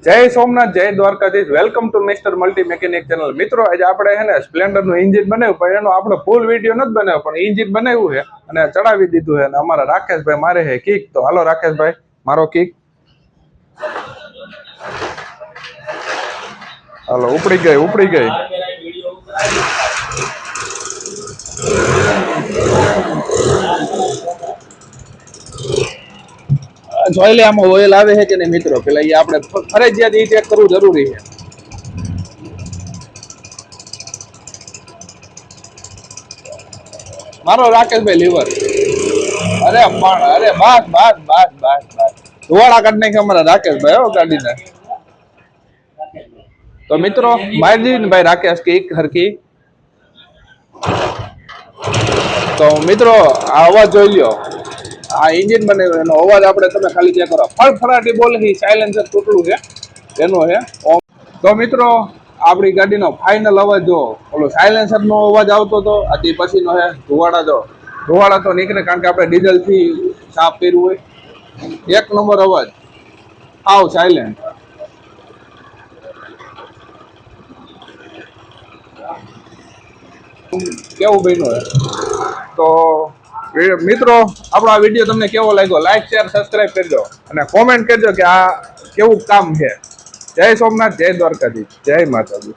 જય સોમનાથ, જય Dwarkadhish. Welcome to mister multi mechanic channel. મિત્રો, આજે આપણે છે ને સ્પ્લેન્ડર નું ઇન્જિન બનાવ્યું, પણ એનો આપણો ફૂલ વિડીયો નથી બનાવ્યો, પણ ઇન્જિન બનાવ્યું છે અને ચડાવી દીધું છે. અને અમારા રાકેશભાઈ મારે છે કિક. તો હાલો રાકેશભાઈ, મારો કિક. હાલો, ઉપડી ગઈ. જોઈ લે આમાં ઓઇલ આવે છે કે નહીં મિત્રો. પેલા એ આપણે ફરજિયાત એ ચેક કરવું જરૂરી છે. મારો રાકેશભાઈ લીવર. અરે પણ અરે બસ ધોવાડા કાઢ નાખે અમારા રાકેશભાઈ હો ગાડીને. તો મિત્રો મારી દીધી ને ભાઈ રાકેશ કિક હરકી. તો મિત્રો આ અવાજ જોઈ લ્યો. આ ઇન્જિન બનાવ્યું, એનો અવાજ આપણે તમે ખાલી ચેક કરો. ફળફળાટી બોલે છે, સાયલેન્સર તૂટલું છે એનો છે. તો મિત્રો આપણી ગાડીનો ફાઇનલ અવાજ જો, ઓલો સાયલેન્સર નો અવાજ આવતો હતો, આથી પછીનો છે ધોવાડા તો નીકળે, કારણ કે આપણે ડીઝલ થી સાફ કર્યું હોય. એક નંબર અવાજ, આવ સાયલેન્ટ. કેવું બન્યું? તો મિત્રો આપણો આ વિડીયો તમને કેવો લાગ્યો, લાઈક શેર સબસ્ક્રાઇબ કરજો અને કોમેન્ટ કરજો કે આ કેવું કામ છે. જય સોમનાથ, જય દ્વારકાધીશ, જય માતાજી.